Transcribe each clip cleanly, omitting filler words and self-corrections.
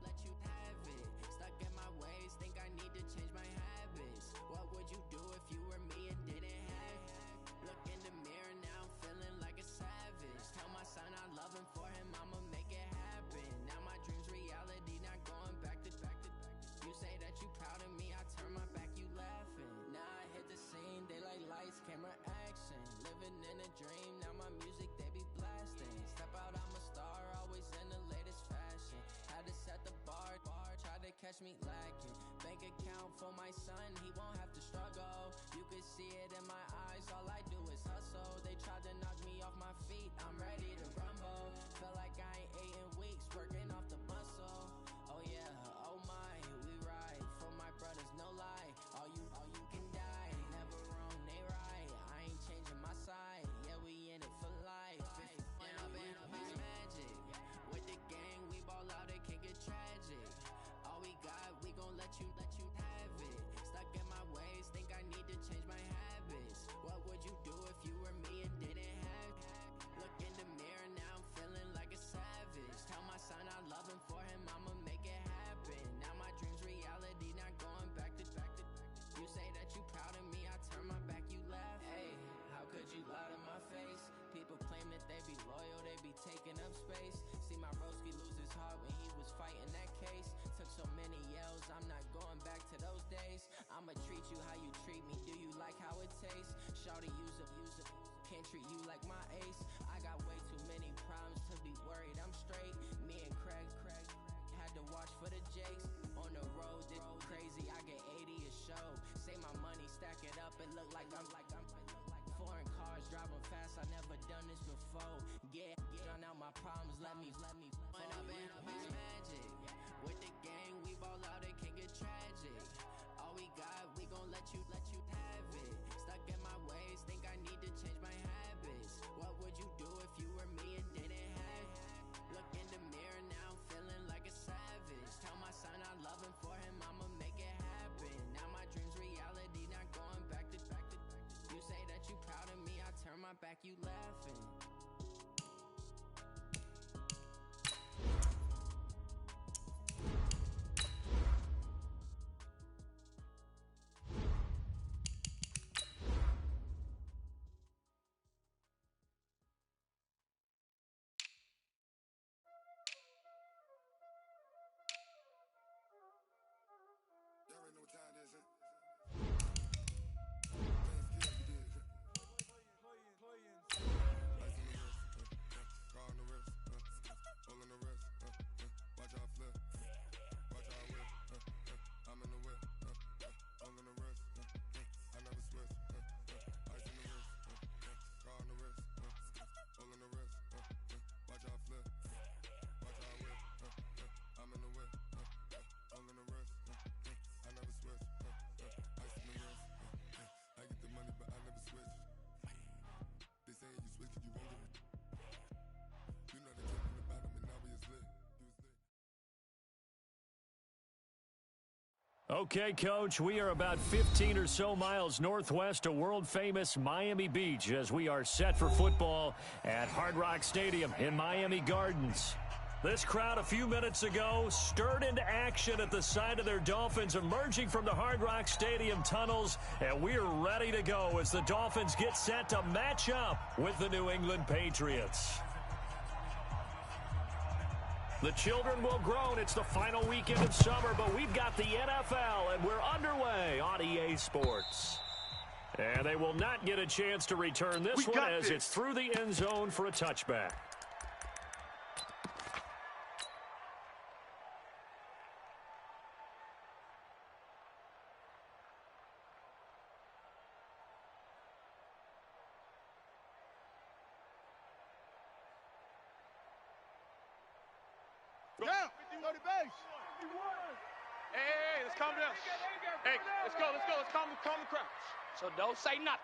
let you have it. Stuck in my ways, think I need to change my habits. What would you do if you were me and didn't have it? Look in the mirror now, I'm feeling like a savage. Tell my son I love him, for him I'ma make it happen. Now my dream's reality, not going back to. You say that you proud of me, I turn my back, you laughing. Now I hit the scene, they like lights, camera, action. Living in a dream, now my music they be blasting. Step out, I'm a star, always in the latest fashion. Had to set the bar, try to catch me lacking. Bank account for my son, he won't have to struggle. You can see it in my eyes, all I do is hustle. They tried to knock me off my feet, I'm ready to rumble. Feel like I ain't ate in weeks, working off the muscle. Oh yeah, oh my, we ride for my brothers, no lie. All you can die, never wrong, they right. I ain't changing my side, yeah, we in it for life. It's magic. With the gang, we ball out, it can get tragic. All we got, we gon' let you have it. Stuck in my ways, think I need to change my habits. What would you do if you were me and didn't have it? Look in the mirror now, I'm feeling like a savage. Tell my son I love him, for him I'ma make it happen. Now my dream's reality, not going back to. You say that you proud of me, I turn my back, you laugh. Hey, how could you lie to my face? People claim that they be loyal, they be taking up space. See my broski lose his heart when he was fighting that case. Took so many yells, I'm not going back to those days. I'ma treat you how you treat me, do you like how it tastes? Shawty, use up, can't treat you like my ace. I got way too many problems to be worried, I'm straight. Me and Craig had to watch for the Jakes. On the road, this crazy, I get 80 a show. Say my money, stack it up, and look like I'm foreign cars, driving fast, I never done this before. Get on out my problems, let me point up and it's magic. With the gang, we ball out, it can get tragic. All we got, we gon' let you have it. Stuck in my ways, think I need to change my habits. What would you do if you were me and didn't have it? Look in the mirror now, I'm feeling like a savage. Tell my son I love him, for him I'ma make it happen. Now my dream's reality, not going back to. You say that you proud of me, I turn my back, you laughing. Y'all already know what time it is, huh? Okay, Coach, we are about 15 or so miles northwest of world-famous Miami Beach as we are set for football at Hard Rock Stadium in Miami Gardens. This crowd a few minutes ago stirred into action at the side of their Dolphins emerging from the Hard Rock Stadium tunnels, and we're ready to go as the Dolphins get set to match up with the New England Patriots. The children will groan. It's the final weekend of summer, but we've got the NFL, and we're underway on EA Sports. And they will not get a chance to return this one as it's through the end zone for a touchback. Down. Go to base. Hey, let's calm down. Hey, let's go. Let's calm the crowd. So don't say nothing.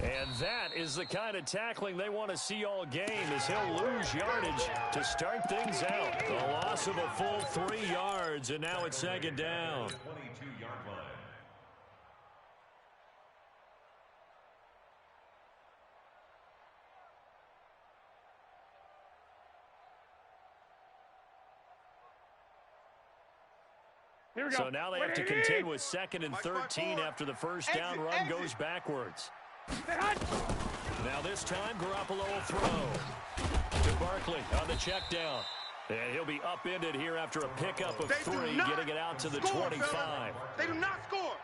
And that is the kind of tackling they want to see all game as he'll lose yardage to start things out. The loss of a full 3 yards, and now it's second down. 22-yard line. Here we go. So now they have to contend with 2nd and 13 after the first down run goes backwards. Now this time, Garoppolo will throw to Barkley on the check down. And he'll be upended here after a pickup of 3, getting it out to the 25. They do not score.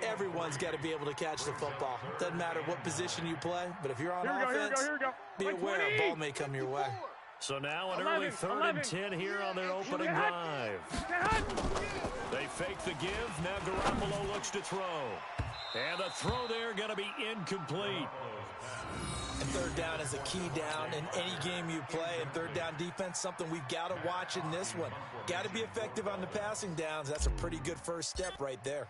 Everyone's got to be able to catch the football. Doesn't matter what position you play, but if you're on offense, be aware a ball may come your way. So now an early 3rd and 10 here on their opening drive. They fake the give. Now Garoppolo looks to throw. And the throw there going to be incomplete. And 3rd down is a key down in any game you play. And 3rd down defense, something we've got to watch in this one. Got to be effective on the passing downs. That's a pretty good first step right there.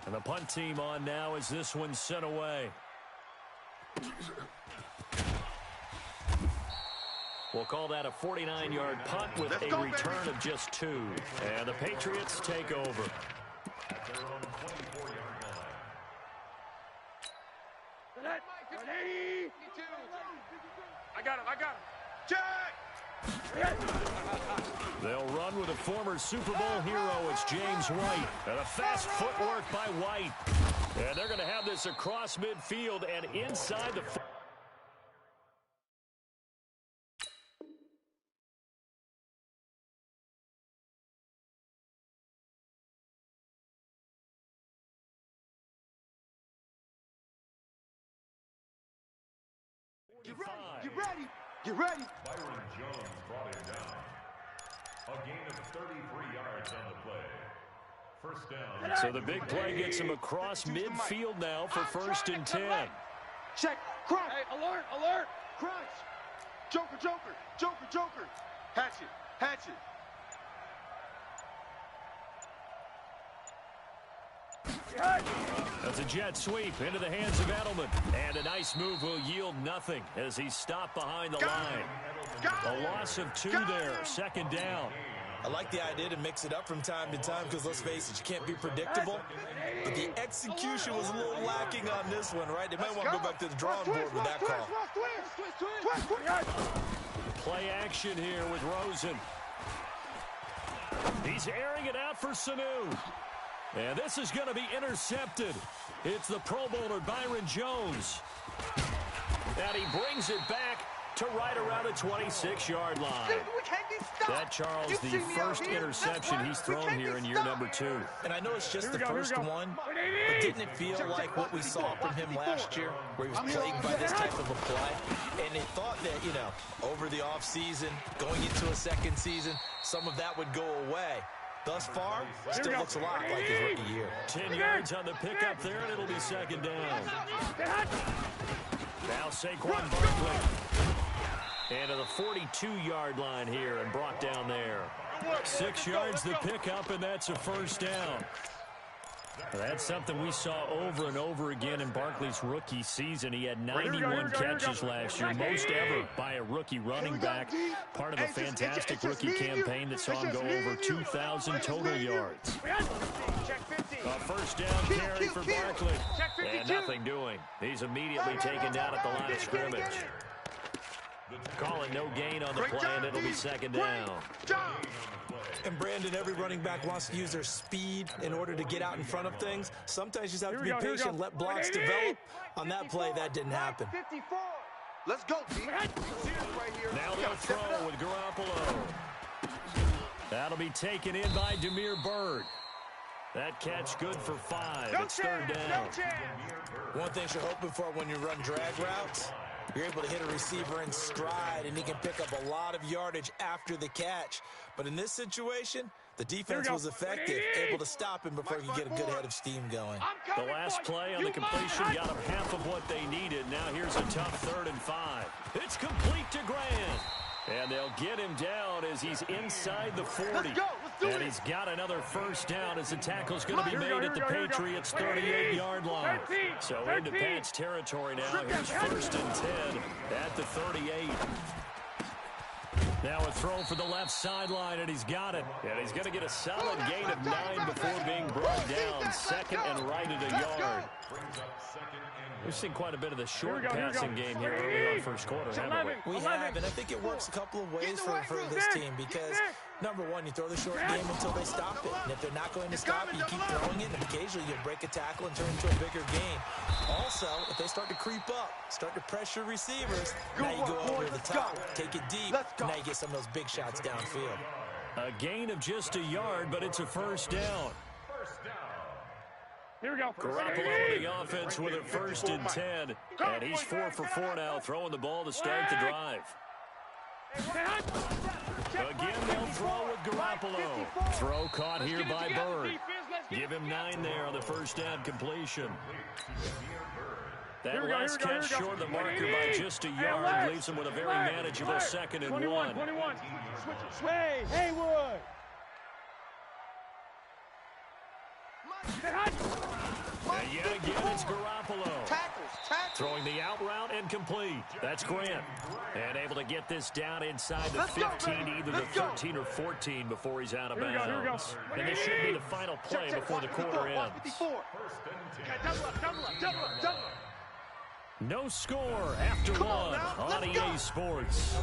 And the punt team on now as this one's sent away. We'll call that a 49-yard punt with a return of just 2. And the Patriots take over. At their own 24-yard line. I got him. Check! They'll run with a former Super Bowl hero. It's James White. And a fast footwork by White. And they're going to have this across midfield and inside the... Get ready. Byron Jones brought him down. A gain of 33 yards on the play. First down. So the big play gets him across midfield now for 1st and 10. Check. Crunch. Hey, alert! Crunch. Joker. Hatch it. That's a jet sweep into the hands of Edelman. And a nice move will yield nothing as he's stopped behind the line. A loss of 2 there, 2nd down. I like the idea to mix it up from time to time because, let's face it, you can't be predictable. But the execution was a little lacking on this one, right? They might want to go back to the drawing board with that call. Play action here with Rosen. He's airing it out for Sanu. And this is going to be intercepted. It's the Pro Bowler Byron Jones. And he brings it back to right around the 26-yard line. That, Charles, the first interception he's thrown here in year number 2. And I know it's just the first one, but didn't it feel like what we saw from him last year, where he was plagued by this type of a play? And they thought that, over the offseason, going into a second season, some of that would go away. Thus far, still looks a lot like his rookie year. 10 yards on the pickup there, and it'll be 2nd down. Now Saquon Barkley. And to the 42-yard line here and brought down there. 6 yards the pickup, and that's a 1st down. That's something we saw over and over again in Barkley's rookie season. He had 91 catches last year, most ever by a rookie running back. Part of a fantastic rookie campaign that saw him go over 2,000 total yards. A 1st down carry for Barkley. And nothing doing. He's immediately taken down at the line of scrimmage. Calling no gain on the play, and it'll be 2nd down. And Brandon, every running back wants to use their speed in order to get out in front of things. Sometimes you just have to be patient, let blocks develop. On that play, that didn't happen. Let's go, T. Now they'll throw with Garoppolo. That'll be taken in by Damiere Byrd. That catch good for 5. It's 3rd down. One thing you're hoping for when you run drag routes, you're able to hit a receiver in stride, and he can pick up a lot of yardage after the catch. But in this situation, the defense was effective, able to stop him before he could get a good head of steam going. The last play on the completion got them half of what they needed. Now here's a tough 3rd and 5. It's complete to Grant. And they'll get him down as he's inside the 40. And he's got another 1st down as the tackle's going to be made at the Patriots' 38-yard line. So into Pat's territory now. Here's 1st and 10 at the 38. Now a throw for the left sideline, and he's got it. And he's going to get a solid gain of 9 before being brought down. 2nd and right at a yard. We've seen quite a bit of the short passing game here early on 1st quarter, haven't we? We have, and I think it works a couple of ways for this team because Number one, you throw the short game until they stop it. And if they're not going to stop it, you keep throwing it, and occasionally you'll break a tackle and turn into a bigger gain. Also, if they start to creep up, start to pressure receivers, now you go over the top, take it deep, and now you get some of those big shots downfield. A gain of just a yard, but it's a first down. Here we go. Garoppolo in the offense with a 1st and 10. And he's 4 for 4 now, throwing the ball to start the drive. Again, they'll throw with Garoppolo. Throw caught here by Bird. Give him 9 there on the first down completion. That last catch short of the marker by just a yard leaves him with a very manageable 2nd and 1. 21. Hey, Haywood. And yet again, it's Garoppolo. Throwing the out route and complete. That's Grant. And able to get this down inside the 15, either the 13 or 14 before he's out of bounds. And this should be the final play before the quarter ends. No score after one on EA Sports.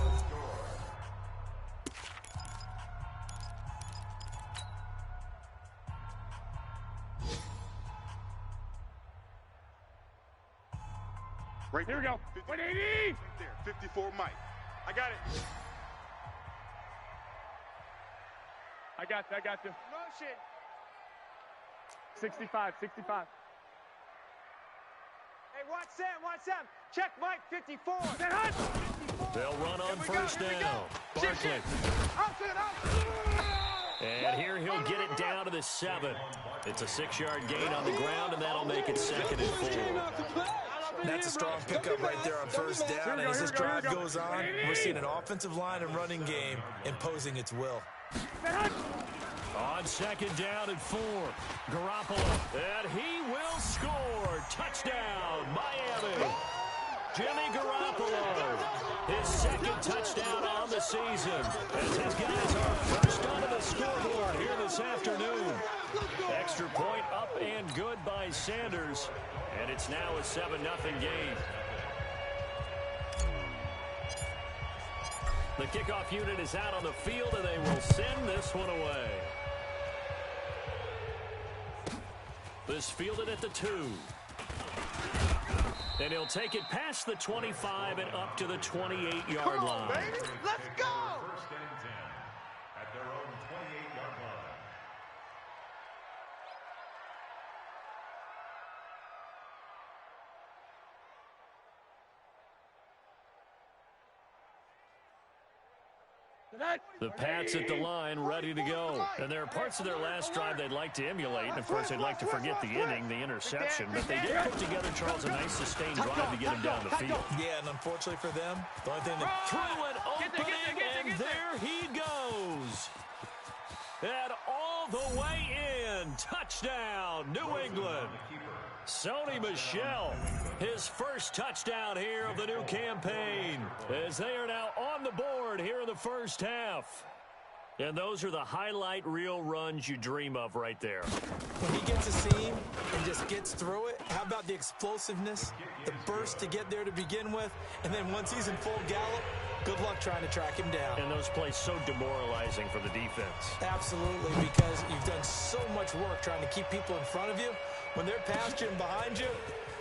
Right here we go. 180. There, 54 Mike. I got it. I got you. Motion. 65. Hey, watch Sam. Check Mike, 54. They'll run on first down. Barkley. And here he'll get it down to the 7. It's a 6-yard gain on the ground, and that'll make it 2nd and 4. That's a strong pickup right there on first down. And as this drive goes on, we're seeing an offensive line and running game imposing its will. On 2nd down and 4, Garoppolo, and he will score. Touchdown, Miami. Jimmy Garoppolo, his 2nd touchdown on the season, as his guys are first onto the scoreboard here this afternoon. Extra point up and good by Sanders, and it's now a 7-0 game. The kickoff unit is out on the field, and they will send this one away. This fielded at the 2. And he'll take it past the 25 and up to the 28-yard line. Baby. Let's go! 1st and 10 at their own 28-yard line. The Pats at the line, ready to go. And there are parts of their last drive they'd like to emulate. And, of course, they'd like to forget the inning, the interception. But they did put together, Charles, a nice sustained drive to get him down the field. Yeah, and unfortunately for them, the only thing that Through an opening, and there he goes. And all the way in. Touchdown, New England. Sony Michel, his first touchdown here of the new campaign, as they are now on the board here in the first half. And those are the highlight reel runs you dream of right there. when he gets a seam and just gets through it, how about the explosiveness, the burst to get there to begin with, and then once he's in full gallop, good luck trying to track him down. And those plays so demoralizing for the defense. Absolutely, because you've done so much work trying to keep people in front of you. When they're past you and behind you,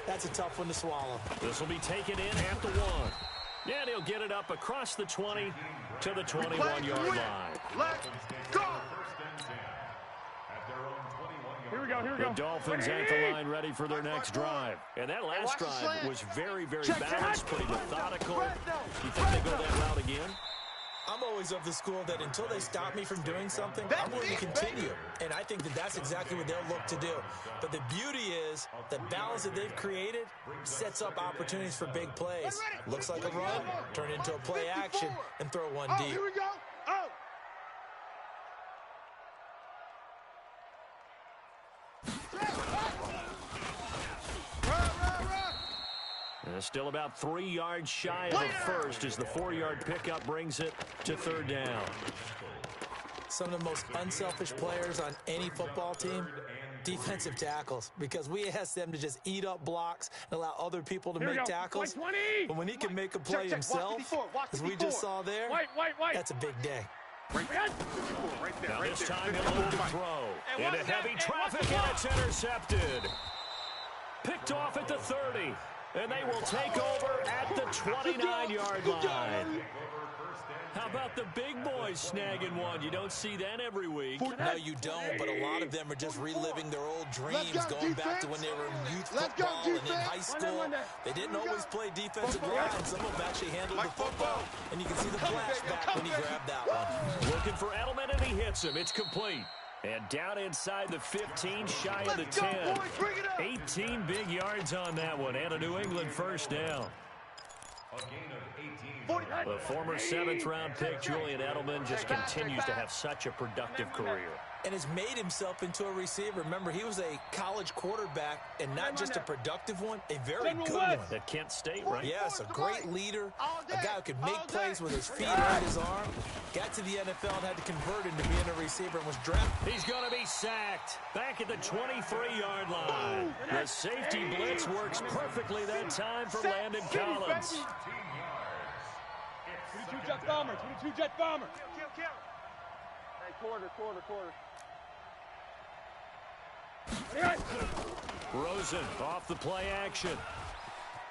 that's a tough one to swallow. This will be taken in at the 1. And he'll get it up across the 20 to the 21-yard line. Let's go! Here we go, here we The go. Dolphins at the line ready for their next drive. And that last drive was very, very balanced, pretty methodical. You think they go that route again? I'm always of the school that until they stop me from doing something, I'm going to continue. And I think that that's exactly what they'll look to do. But the beauty is the balance that they've created sets up opportunities for big plays. Looks like a run, turn into a play action, and throw one deep. Here we go. Oh! Still about 3 yards shy of a first as the 4-yard pickup brings it to third down. Some of the most unselfish players on any football team, defensive tackles, because we ask them to just eat up blocks and allow other people to make tackles. But when he can make a play himself, as we just saw there, that's a big day. Now this time he'll look to throw. Into heavy traffic, and it's intercepted. Picked off at the 30. And they will take over at the 29-yard line. How about the big boys snagging one? You don't see that every week. No, you don't, but a lot of them are just reliving their old dreams, going back to when they were in youth football and in high school. They didn't always play defensive line. Some of them actually handled the football, and you can see the flashback when he grabbed that one. Looking for Edelman, and he hits him. It's complete. And down inside the 15, shy of the 10. 18 big yards on that one, and a New England first down. A gain of 18. The former 7th-round pick, Julian Edelman, just continues to have such a productive career. And has made himself into a receiver. Remember, he was a college quarterback, and not just a productive one, a very good one. At Kent State, right? Yes, a great leader, a guy who could make plays with his feet and his arm. Got to the NFL and had to convert into being a receiver and was drafted. He's going to be sacked back at the 23-yard line. The safety blitz works perfectly that time for Landon Collins. 22 jet bomber, 22 jet bomber. Kill. Hey, quarter. Rosen off the play action.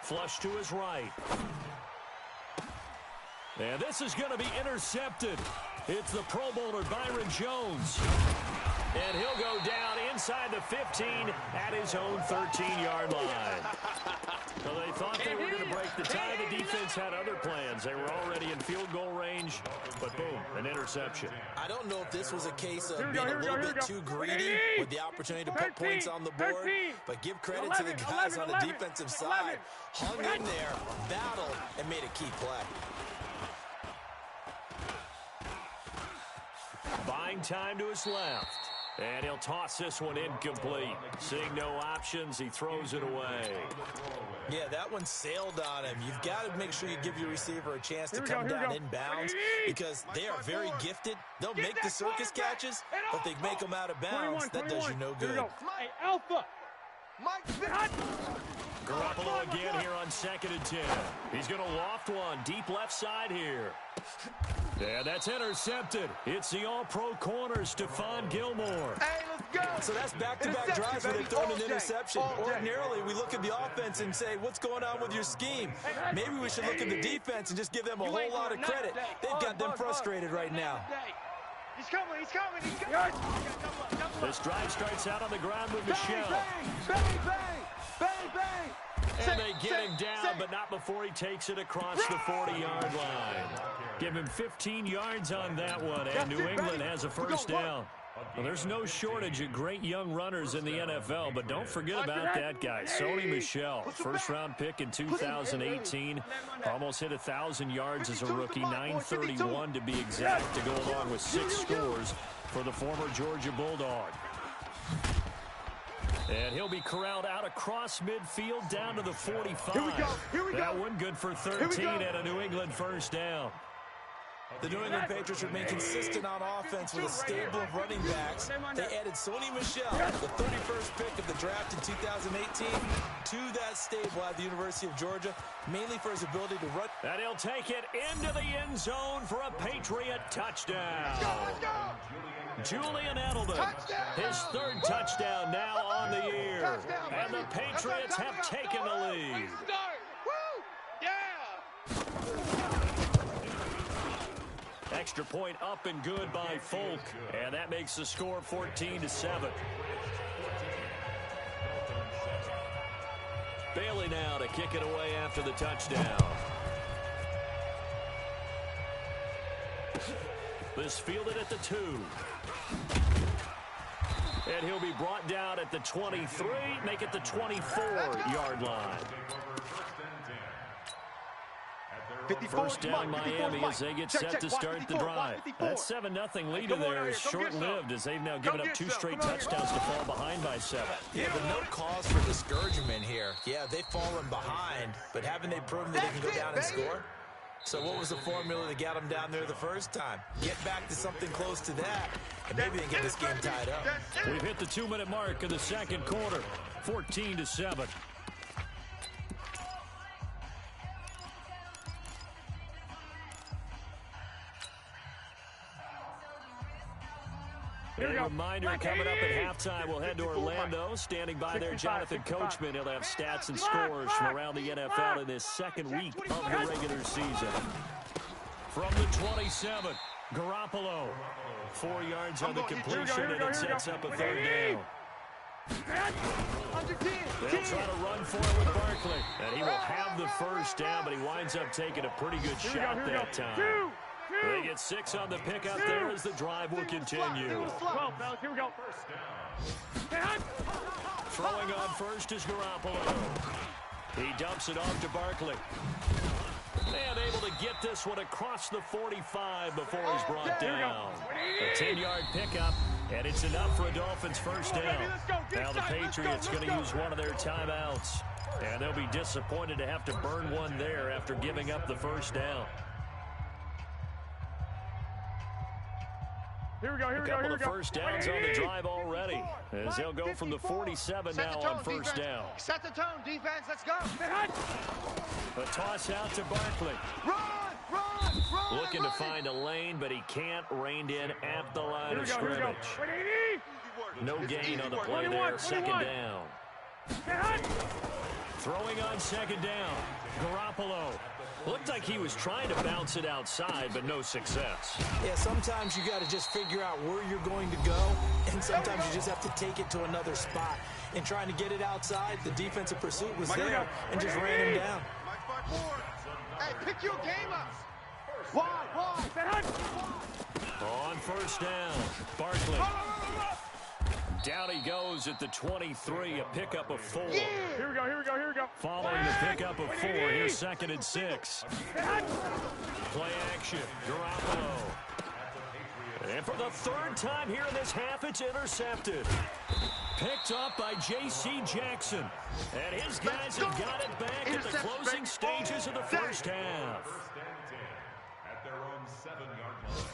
Flush to his right. And this is going to be intercepted. It's the Pro Bowler Byron Jones. And he'll go down inside the 15 at his own 13-yard line. So they thought they were going to break the tie. The defense had other plans. They were already in field goal range, but boom, an interception. I don't know if this was a case of being a little bit too greedy with the opportunity to put points on the board, but give credit to the guys on the defensive side. Hung in there, battled, and made a key play. Buying time to his left. And he'll toss this one incomplete. Seeing no options, he throws it away. Yeah, that one sailed on him. You've got to make sure you give your receiver a chance to come down inbounds because they are very gifted. They'll make the circus catches, but they make them out of bounds. That does you no good. Hey, Alpha. Garoppolo again here on 2nd and 10. He's going to loft one deep left side here. Yeah, that's intercepted. It's the all-pro corner, Stephon Gilmore. Hey, let's go. So that's back-to-back drives where they've thrown an interception. Ordinarily, we look at the offense and say, what's going on with your scheme? Maybe we should look at the defense and just give them a whole lot of credit. They've got them frustrated right now. He's coming. This drive starts out on the ground with Michelle. Bang. And they get him down, but not before he takes it across the 40-yard line. Give him 15 yards on that one, and New England has a first down. Well, there's no shortage of great young runners in the NFL, but don't forget about that guy, Sony Michel. First-round pick in 2018. Almost hit 1,000 yards as a rookie, 931 to be exact, to go along with 6 scores for the former Georgia Bulldog. And he'll be corralled out across midfield down to the 45. Here we go. That one good for 13 and a New England first down. The New England Patriots remain consistent on offense with a stable of running backs. They added Sony Michel, the 31st pick of the draft in 2018, to that stable at the University of Georgia, mainly for his ability to run. And he'll take it into the end zone for a Patriot touchdown. Let's go. Julian Edelman, his 3rd touchdown now on the year. And the Patriots have taken the lead. Woo! Yeah! Extra point up and good by Folk. And that makes the score 14-7. Bailey now to kick it away after the touchdown. This fielded at the 2. And he'll be brought down at the 23, make it the 24-yard line. First down Miami as they get set to start the drive. That 7-0 lead in there is short-lived as they've now given up 2 straight touchdowns to fall behind by 7. Yeah, but no cause for discouragement here. Yeah, they've fallen behind, but haven't they proven that they can go down and score? So what was the formula that got them down there the first time? Get back to something close to that, and maybe they can get this game tied up. We've hit the 2-minute mark of the second quarter, 14-7. A reminder coming up at halftime, we'll head to Orlando. Standing by there, Jonathan Coachman. He'll have stats and scores from around the NFL in this second week of the regular season. From the 27, Garoppolo. 4 yards on the completion, and it sets up a third down. They'll try to run for it with Barkley, and he will have the first down, but he winds up taking a pretty good shot that time. They get 6 on the pickup there as the drive will continue. Here we go. Throwing on first is Garoppolo. He dumps it off to Barkley. And able to get this one across the 45 before he's brought down. A 10-yard pickup, and it's enough for a Dolphins first down. Now the Patriots going to use one of their timeouts. And they'll be disappointed to have to burn one there after giving up the first down. Here we go. A couple of first downs on the drive already, as they'll go from the 47 now on first down. Set the tone, defense. Let's go. A toss out to Barkley. Run. Looking to find a lane, but he can't. Reined in at the line of scrimmage. No gain on the play there. Second down. Throwing on second down. Garoppolo. Looked like he was trying to bounce it outside, but no success. Yeah, sometimes you got to just figure out where you're going to go, and sometimes you just have to take it to another spot. And trying to get it outside, the defensive pursuit was there and just ran him down. Hey, pick your game up. Wide. On first down, Barkley. Down he goes at the 23, a pickup of 4. Here we go. Following the pickup of 4, here's 2nd and 6. Play action, Garoppolo. And for the 3rd time here in this half, it's intercepted. Picked up by J.C. Jackson. And his guys have got it back at the closing stages of the first half. First and 10 at their own 7-yard line.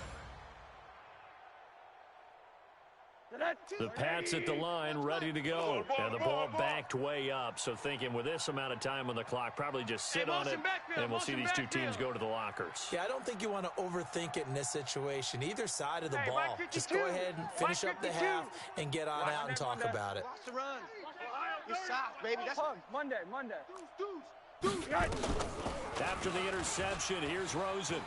The Pats at the line, ready to go. And the ball backed way up. So thinking with this amount of time on the clock, probably just sit on it, and we'll see these two teams go to the lockers. Yeah, I don't think you want to overthink it in this situation. Either side of the ball. Just go ahead and finish up the half and get on out and talk about it. You're soft, baby. That's Monday. After the interception, here's Rosen.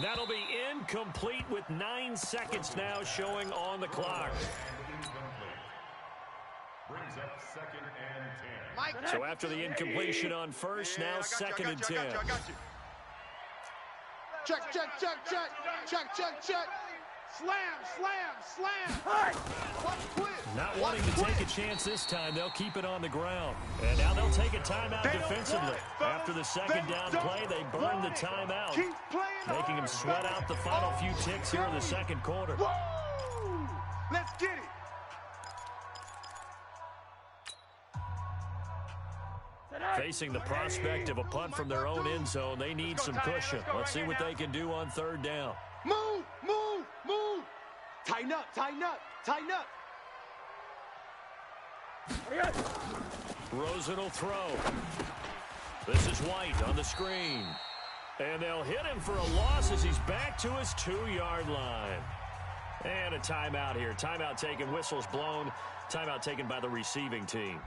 That'll be incomplete with 9 seconds now showing on the clock. Brings up 2nd and 10. So after the incompletion on first, now 2nd and 10. Check. Slam. Not wanting to take a chance this time, they'll keep it on the ground. And now they'll take a timeout defensively. After the second down play, they burn the timeout, making them sweat out the final few ticks here in the second quarter. Let's get it. Facing the prospect of a punt from their own end zone, they need some cushion. Let's see what they can do on third down. Move. Tighten up. Rosen will throw. This is White on the screen. And they'll hit him for a loss as he's back to his 2-yard line. And a timeout here. Timeout taken, whistles blown. Timeout taken by the receiving team.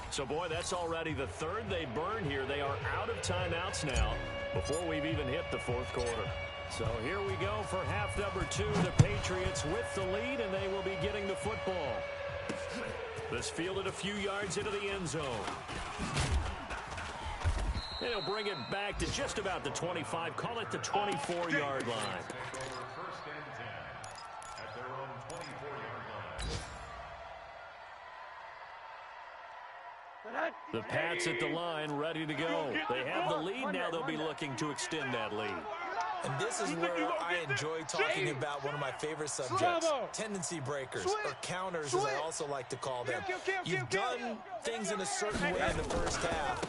So, boy, that's already the 3rd they burn here. They are out of timeouts now before we've even hit the 4th quarter. So here we go for half number 2. The Patriots with the lead, and they will be getting the football. This fielded a few yards into the end zone. And he'll bring it back to just about the 25. Call it the 24-yard line. First and 10 at their own 24-yard line. The Pats at the line, ready to go. They have the lead now. They'll be looking to extend that lead. And this is where I enjoy talking about one of my favorite subjects, tendency breakers, or counters as I also like to call them. You've done things in a certain way in the first half,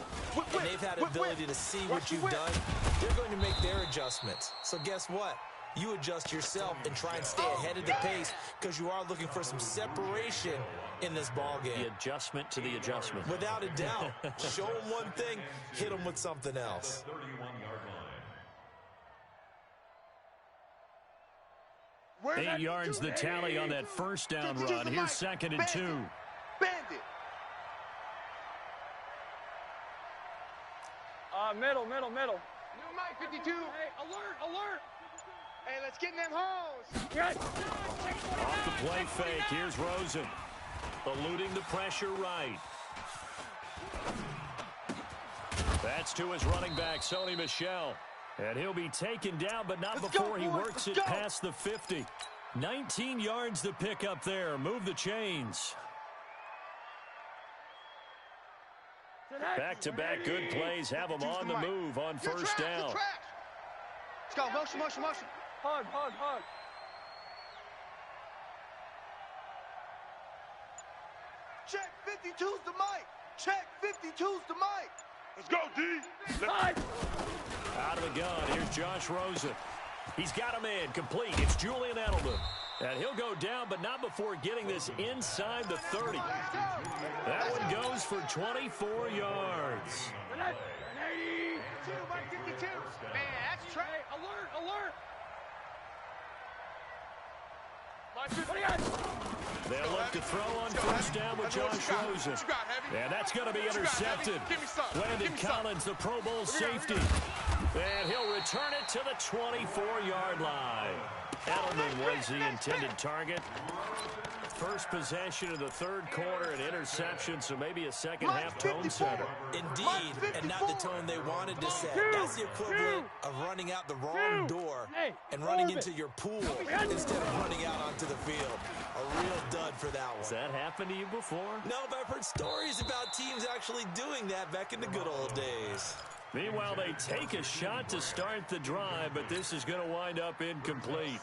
and they've had ability to see what you've done. They're going to make their adjustments. So guess what? You adjust yourself and try and stay ahead of the pace because you are looking for some separation in this ball game. The adjustment to the adjustment. Without a doubt. Show them one thing, hit them with something else. 31-yard line. 8 yards the tally on that first down run. Here's 2nd and 2. Bandit. Middle. New Mike 52. Hey, alert. Hey, let's get in them holes. Off the play fake, here's Rosen. Eluding the pressure right. That's to his running back, Sony Michel. And he'll be taken down, but not before he works it past the 50. 19 yards to pick up there. Move the chains. Back-to-back good plays have them on the move on first down. Let's go, motion. Hug. Check 52's the mic. Check 52's the mic. Let's go, D. Out of the gun, here's Josh Rosen. He's got a man complete. It's Julian Edelman. And he'll go down, but not before getting this inside the 30. That one goes for 24 yards. 2 by 52. Man, that's trash. Alert. They'll look to throw on first down with Josh Rosen. And that's going to be intercepted. Landon Collins, the Pro Bowl safety. And he'll return it to the 24-yard line. Edelman was the intended target. First possession of the third quarter, an interception, so maybe a second-half tone setter. Indeed, and not the tone they wanted to set. That's the equivalent of running out the wrong door and running into your pool instead of running out onto the field. A real dud for that one. Has that happened to you before? No, but I've heard stories about teams actually doing that back in the good old days. Meanwhile, they take a shot to start the drive, but this is going to wind up incomplete.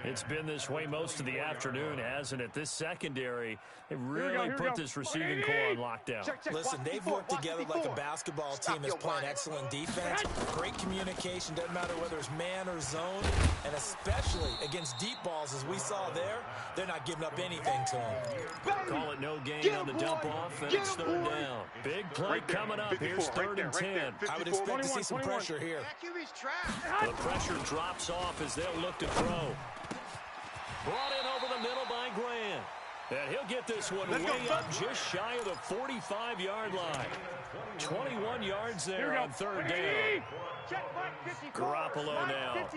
It's been this way most of the afternoon, hasn't it? This secondary, they really put this receiving core on lockdown. Listen, they've worked together like a basketball team that's playing excellent defense. Great communication, doesn't matter whether it's man or zone, and especially against deep balls, as we saw there, they're not giving up anything to them. Call it no gain on the dump off, and it's 3rd down. Big play coming up. Here's 3rd and 10. I would expect to see some pressure here. The pressure drops off as they'll look to throw. Brought in over the middle by Grant. And he'll get this one way up just shy of the 45-yard line. 21 yards there on 3rd down. Garoppolo now,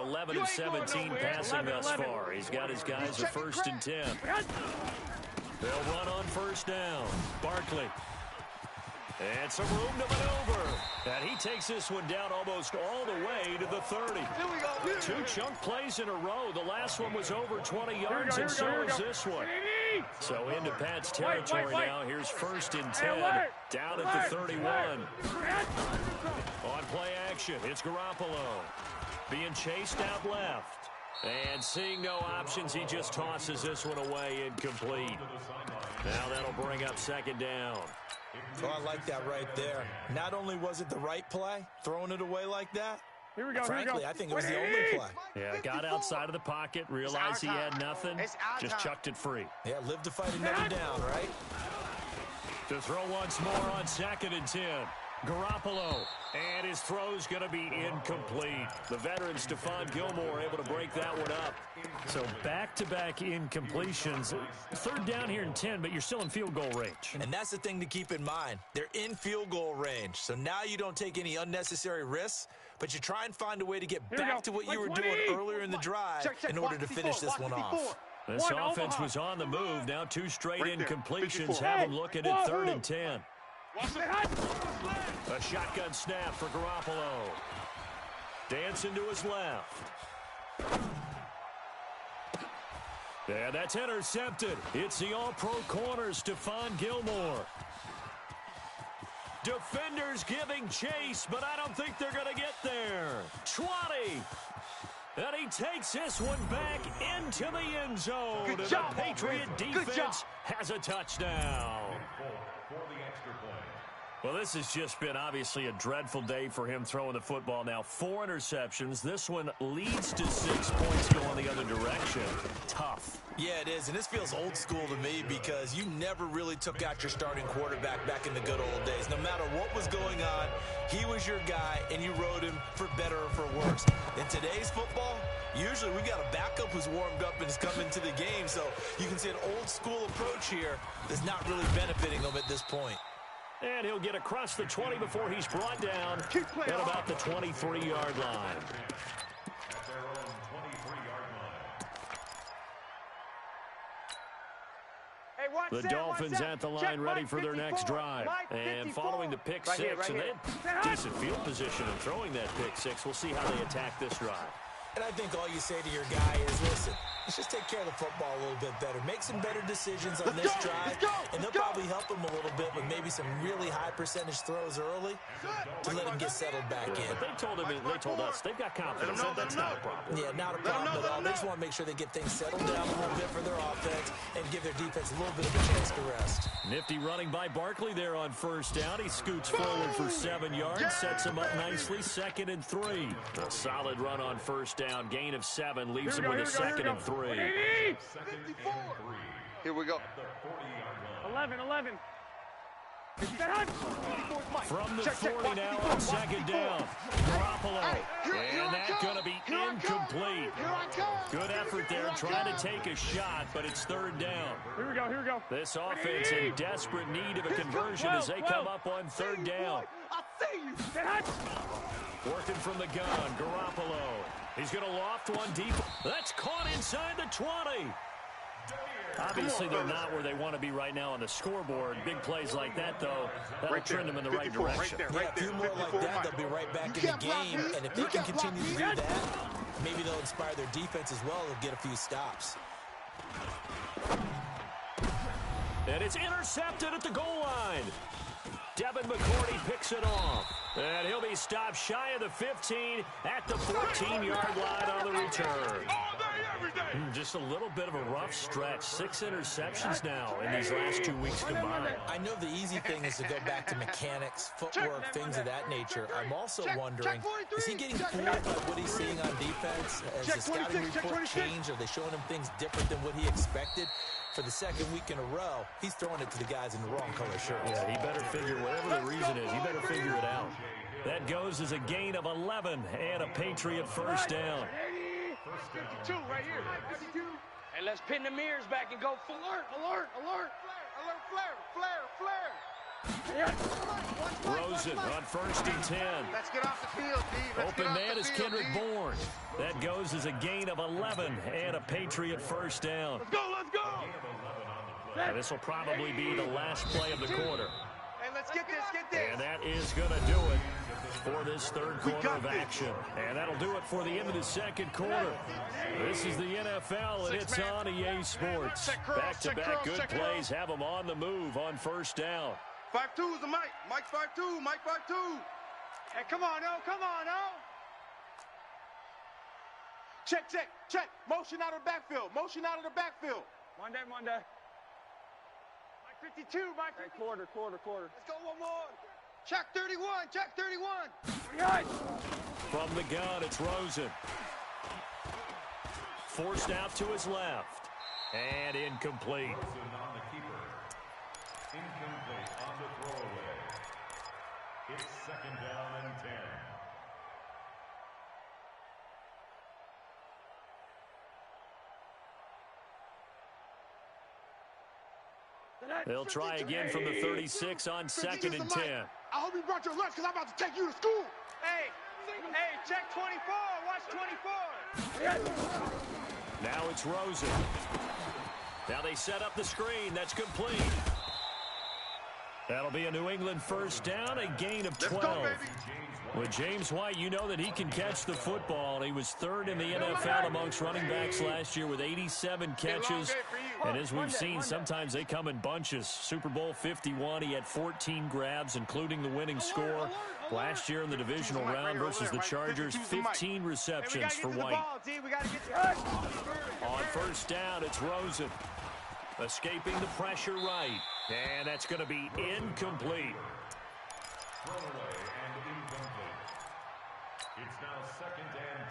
11 of 17 passing thus far. He's got his guys a 1st and 10. They'll run on first down. Barkley. And some room to maneuver. And he takes this one down almost all the way to the 30. 2 chunk plays in a row. The last one was over 20 yards, and so is this one. So into Pat's territory now. Here's 1st and 10, down at the 31. On play action, it's Garoppolo. Being chased out left. And seeing no options, he just tosses this one away, incomplete. Now that'll bring up 2nd down. Oh, I like that right there. Not only was it the right play, throwing it away like that, frankly, I think it was the only play. Yeah, got outside of the pocket, realized he had nothing, just chucked it free. Yeah, live to fight another down, right? To throw once more on 2nd and 10. Garoppolo, and his throw's going to be incomplete. The veteran Stephon Gilmore able to break that one up. So back-to-back incompletions. 3rd down here in 10, but you're still in field goal range. And that's the thing to keep in mind. They're in field goal range. So now you don't take any unnecessary risks, but you try and find a way to get back to what you were doing earlier in the drive in order to finish this one off. This offense was on the move. Now 2 straight incompletions have them looking at 3rd and 10. A shotgun snap for Garoppolo. Dancing to his left. And that's intercepted. It's the all-pro corner, Stephon Gilmore. Defenders giving chase, but I don't think they're going to get there. 20. And he takes this one back into the end zone. And the Patriot defense has a touchdown. Well, this has just been obviously a dreadful day for him throwing the football. Now 4 interceptions. This one leads to 6 points going the other direction. Tough. Yeah, it is, and this feels old school to me because you never really took out your starting quarterback back in the good old days. No matter what was going on, He was your guy, and you rode him for better or for worse. In today's football, usually we got a backup who's warmed up and is coming to the game, so you can see an old-school approach here that's not really benefiting him at this point. And he'll get across the 20 before he's brought down at about the 23-yard line. At their own 23-yard line. The Dolphins at the line, ready for their next drive. And following the pick six, and they had decent field position in throwing that pick six. We'll see how they attack this drive. And I think all you say to your guy is, listen, let's just take care of the football a little bit better. Make some better decisions on this drive, and they'll probably help him a little bit with maybe some really high percentage throws early to let him get settled back in. But they told us they've got confidence. That's not a problem. Yeah, not a problem at all. They just want to make sure they get things settled down a little bit for their offense and give their defense a little bit of a chance to rest. Nifty running by Barkley there on first down. He scoots forward for 7 yards, sets him up nicely, 2nd and 3. A solid run on first down. Gain of 7 leaves him with a 2nd and 3. Here we go. 11. From the 40 now on 2nd down. Garoppolo. And that's going to be incomplete. Good effort there trying to take a shot, but it's 3rd down. Here we go. This offense in desperate need of a conversion as they come up on 3rd down. I see you. Working from the gun, Garoppolo. He's going to loft one deep. That's caught inside the 20. Obviously, they're not where they want to be right now on the scoreboard. Big plays like that, though, that'll trend them in the right direction. Yeah, a few more like that, they'll be right back in the game. And if they can continue to do that, maybe they'll inspire their defense as well and get a few stops. And it's intercepted at the goal line. Devin McCourty picks it off. And he'll be stopped shy of the 15 at the 14-yard line on the return. Just a little bit of a rough stretch. 6 interceptions now in these last 2 weeks combined. I know the easy thing is to go back to mechanics, footwork, things of that nature. I'm also wondering, is he getting fooled by what he's seeing on defense? Has the scouting report changed? Are they showing him things different than what he expected? For the 2nd week in a row, he's throwing it to the guys in the wrong color shirts. Yeah, he better figure, whatever the reason is, he better figure it out. That goes as a gain of 11 and a Patriot first down. 52 right here. 52. And let's pin the mirrors back and go full alert. Flare. Rosen on 1st and 10. Let's get off the field, D. Open man is Kendrick Bourne. That goes as a gain of 11 and a Patriot first down. Let's go. And this will probably be the last play of the quarter. Hey, let's get this. And that is going to do it for this 3rd quarter of action. And that'll do it for the end of the 2nd quarter. This is the NFL, and it's on EA Sports. Back-to-back good plays have them on the move on first down. 5-2 is the Mike. Mike 5-2. Hey, come on, oh. Check. Motion out of the backfield. One day. Mike 52. Hey, quarter. Let's go one more. Check 31. From the gun, it's Rosen. Forced out to his left. And incomplete. Rosen on the keeper. Incomplete on the throwaway. It's 2nd down and 10. They'll try again from the 36 on 2nd and 10. I hope you brought your lunch because I'm about to take you to school. Hey, check 24. Watch 24. Now it's Rosen. Now they set up the screen. That's complete. That'll be a New England first down, a gain of 12. Let's go, baby. With James White, you know that he can catch the football. He was 3rd in the NFL amongst running backs last year with 87 catches. And as we've seen, sometimes they come in bunches. Super Bowl 51, he had 14 grabs, including the winning score. Last year in the divisional round versus the Chargers, 15 receptions for White. On first down, it's Rosen. Escaping the pressure right. And that's going to be incomplete. Thrown away and incomplete. It's now 2nd and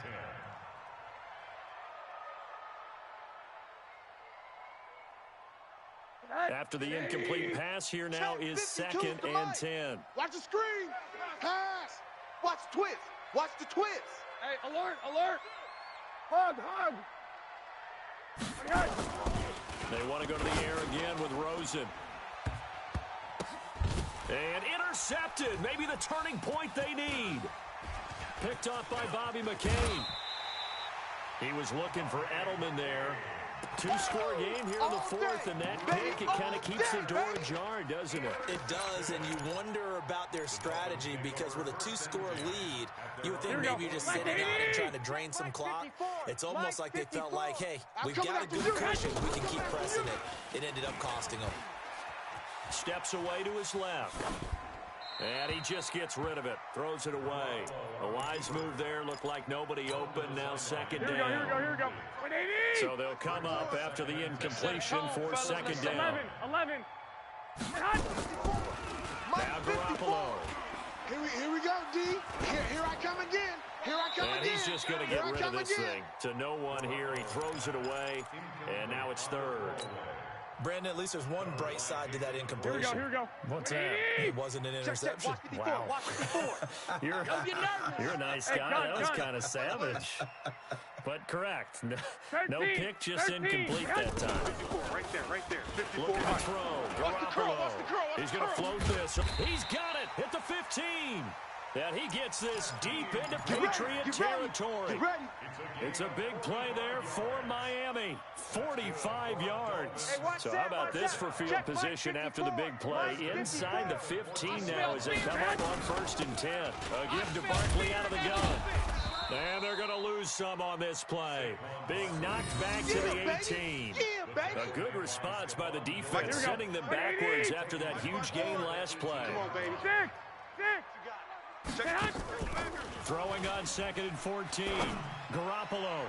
10. After the incomplete pass, here now is 2nd and 10. Watch the screen. Pass. Watch the twist. Watch the twist. Hey, alert, alert. Hug, hug. They want to go to the air again with Rosen. And intercepted. Maybe the turning point they need. Picked off by Bobby McCain. He was looking for Edelman there. Two-score game here in the fourth, and that pick, it kind of keeps the door ajar, doesn't it? It does, and you wonder about their strategy because with a two-score lead, you would think maybe you're just sitting out and trying to drain some clock. It's almost like they felt like, hey, we've got a good cushion. We can keep pressing it. It ended up costing them. Steps away to his left. And he just gets rid of it. Throws it away. A wise move there. Looked like nobody open. Now second down. Here we go. So they'll come up after the incompletion for second down. 11. Now Garoppolo. Here we go, D. Here I come again. Here I come again. And he's just going to get rid of this thing. To no one here. He throws it away. And now it's third. Brandon, at least there's one bright side to that incompletion. Here we go. What's that? It wasn't an interception. Wow. You're a nice guy. That was kind of savage. But correct. No pick, just incomplete that time. 54, right there. 54. Looking to throw. Garoppolo. He's going to float this. He's got it at the 15. And he gets this deep into Patriot territory. It's a big play there for Miami. 45 yards. So how about this for field position after the big play? Inside the 15 now as they come up on 1st and 10. A give to Barkley out of the gun. And they're going to lose some on this play. Being knocked back to the 18. A good response by the defense, sending them backwards after that huge gain last play. Come on, baby. Throwing on 2nd and 14. Garoppolo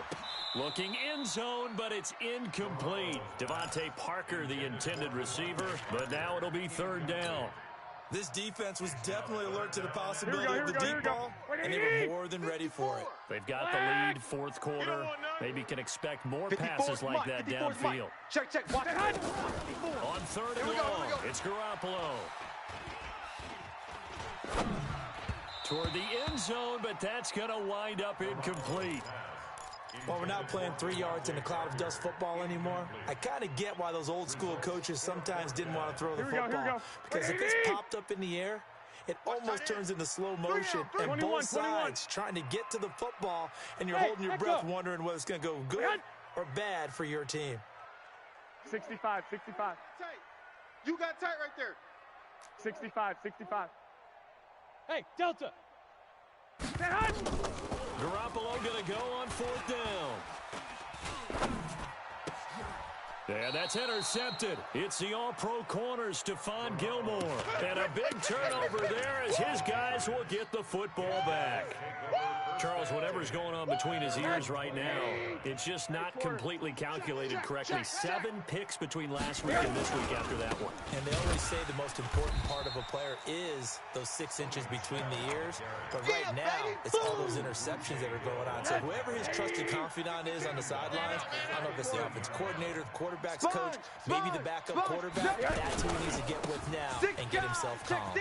looking end zone, but it's incomplete. Devontae Parker, the intended receiver, but now it'll be 3rd down. This defense was definitely alert to the possibility of the deep ball, and they were more than ready for it. They've got the lead, 4th quarter. Maybe can expect more passes like that downfield. Check. Watch it. On 3rd and long, it's Garoppolo. Toward the end zone, but that's going to wind up incomplete. Well, we're not playing 3 yards in a cloud of dust football anymore. I kind of get why those old school coaches sometimes didn't want to throw the football. Because if it's popped up in the air, it almost turns into slow motion. And both sides trying to get to the football, and you're holding your breath wondering whether it's going to go good or bad for your team. 65. Tight. You got tight right there. 65. Hey, Delta. Garoppolo going to go on 4th down. And that's intercepted. It's the all-pro corner, Stephon Gilmore. And a big turnover there as his guys will get the football back. Charles, whatever's going on between his ears right now, it's just not completely calculated correctly. 7 picks between last week and this week after that one. And they always say the most important part of a player is those 6 inches between the ears. But right now, it's all those interceptions that are going on. So whoever his trusted confidant is on the sidelines, I don't know if it's the offense coordinator, the quarterback's coach, maybe the backup quarterback, that's who he needs to get with now and get himself calm.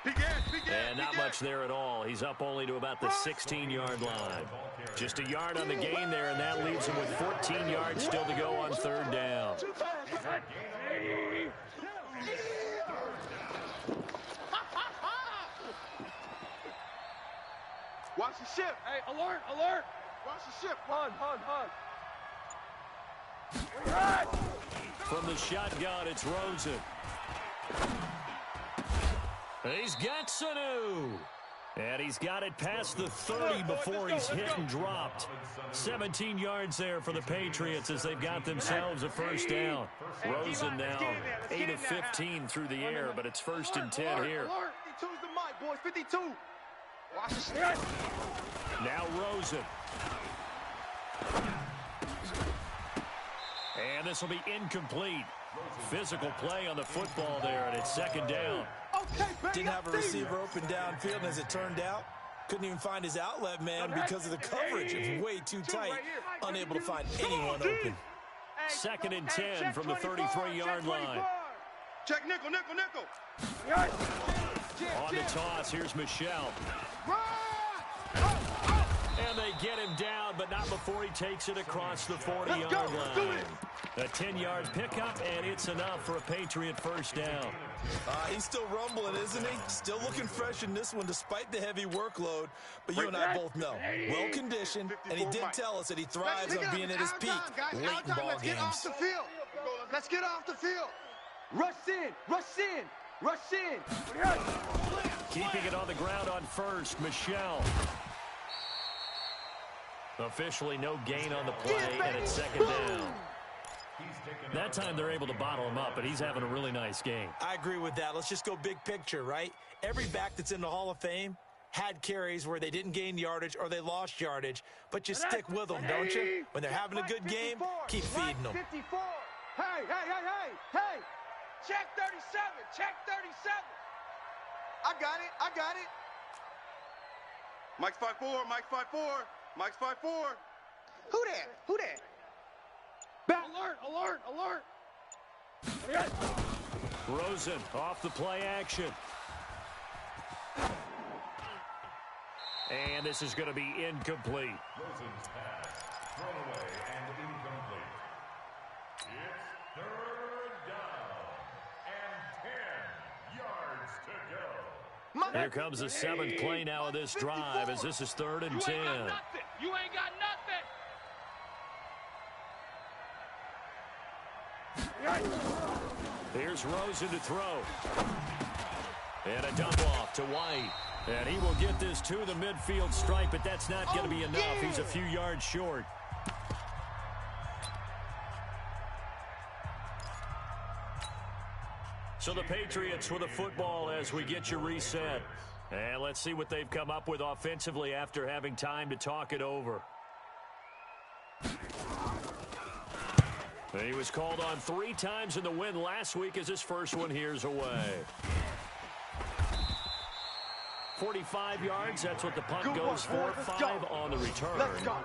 And not much there at all. He's up only to about the 16-yard line. Just a yard on the gain there, and that leaves him with 14 yards still to go on 3rd down. Watch the ship. Hey, alert. Watch the ship. Hug. From the shotgun, it's Rosen. He's got Sanu. And he's got it past the 30 before he's hit and dropped. 17 yards there for the Patriots as they've got themselves a 1st down. Rosen now 8 of 15 through the air, but it's 1st and 10 here. 52's the mic, boys. 52. Watch the ship. Now Rosen. And this will be incomplete. Physical play on the football there, and it's 2nd down. Didn't have a receiver open downfield, and as it turned out, couldn't even find his outlet man because of the coverage. It was way too tight, unable to find anyone open. 2nd and 10 from the 33-yard line. Check nickel. On the toss, here's Michelle. And they get him down, but not before he takes it across the 40-yard line. A 10-yard pickup, and it's enough for a Patriot first down. He's still rumbling, isn't he? Still looking fresh in this one despite the heavy workload. But you and I both know, well-conditioned, and he did tell us that he thrives on being at his peak late in ball games. Let's get off the field. Rush in, rush in, rush in. Keeping it on the ground on first, Michelle. Officially no gain on the play, and it's second down. That time they're able to bottle him up, but he's having a really nice game. I agree with that. Let's just go big picture, right? Every back that's in the Hall of Fame had carries where they didn't gain yardage or they lost yardage, but you stick with them, don't you? When they're having a good game, keep feeding them. 54. Hey. Check 37. Check 37. I got it. Mike's 5'4", Mike's 5'4", Mike's 5'4". Who that? Back. Alert. Rosen off the play action. And this is going to be incomplete. Rosen's pass, thrown away and incomplete. It's third down and 10 yards to go. Here comes the 7th play now of this drive as this is 3rd and 10. You ain't got nothing. Here's Rosen to throw. And a dump off to White. And he will get this to the midfield stripe, but that's not going to be enough. He's a few yards short. So the Patriots with a football as we get you reset. And let's see what they've come up with offensively after having time to talk it over. He was called on 3 times in the win last week as his first one here's away. 45 yards, that's what the punt goes for. 5 on the return.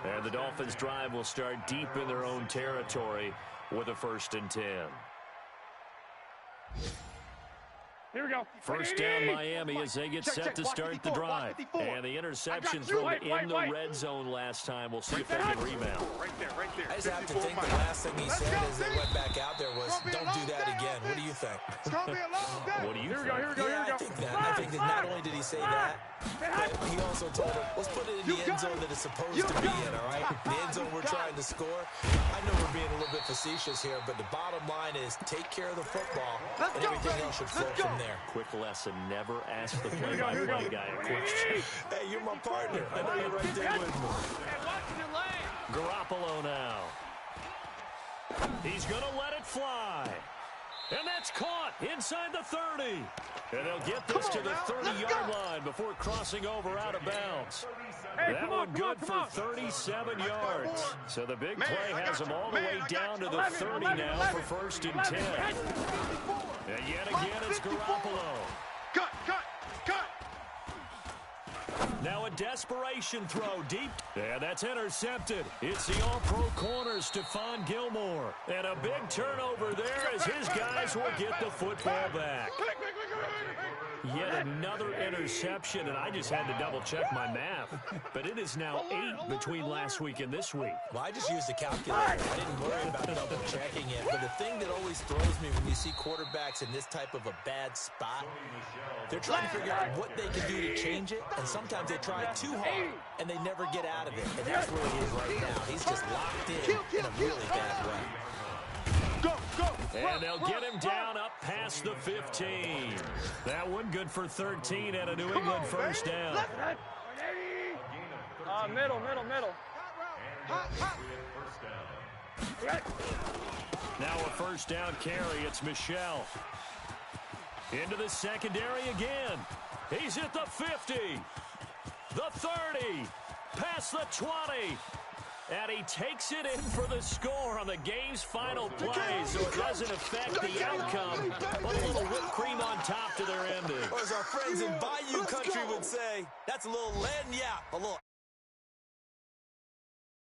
And the Dolphins drive will start deep in their own territory with a 1st and 10. Here we go. First down Miami as they get set to start the drive. And the interception thrown in the red zone last time. We'll see if they can rebound. Right there. I just have to think the last thing he said as they went back out there was, don't do that again. What do you think? It's going to be a long day. What do you think? Yeah, I think that. I think that not only did he say that, but he also told him, let's put it in the end zone that it's supposed to be in, all right? The end zone we're trying to score. I know we're being a little bit facetious here, but the bottom line is take care of the football, and everything else should flow from there. Quick lesson, never ask the play-by-play guy a question. Hey, you're my partner. I know you're right there with me. Garoppolo now. He's going to let it fly. And that's caught inside the 30. And they'll get this to the 30-yard line before crossing over out of bounds. That one good for 37 yards. So the big play has them all the way down to the 30 now for 1st and 10. And yet again, it's Garoppolo. Cut. Now a desperation throw deep. And that's intercepted. It's the all-pro corner, Stephon Gilmore. And a big turnover there as his guys will get the football back. Yet another interception, and I just had to double-check my math. But it is now 8 between last week and this week. Well, I just used the calculator. I didn't worry about double-checking it. But the thing that always throws me when you see quarterbacks in this type of a bad spot, they're trying to figure out what they can do to change it, and sometimes they try too hard, and they never get out of it. And that's where he is right now. He's just locked in a really bad way. Go. And they'll get him down up past the 15. That one good for 13 and a New England first down. Middle. Now a first down carry. It's Michelle. Into the secondary again. He's at the 50. The 30. Past the 20. And he takes it in for the score on the game's final play, so it doesn't affect the outcome, but a little whipped cream on top to their ending. Or as our friends in Bayou Country would say, that's a little lagniappe, a little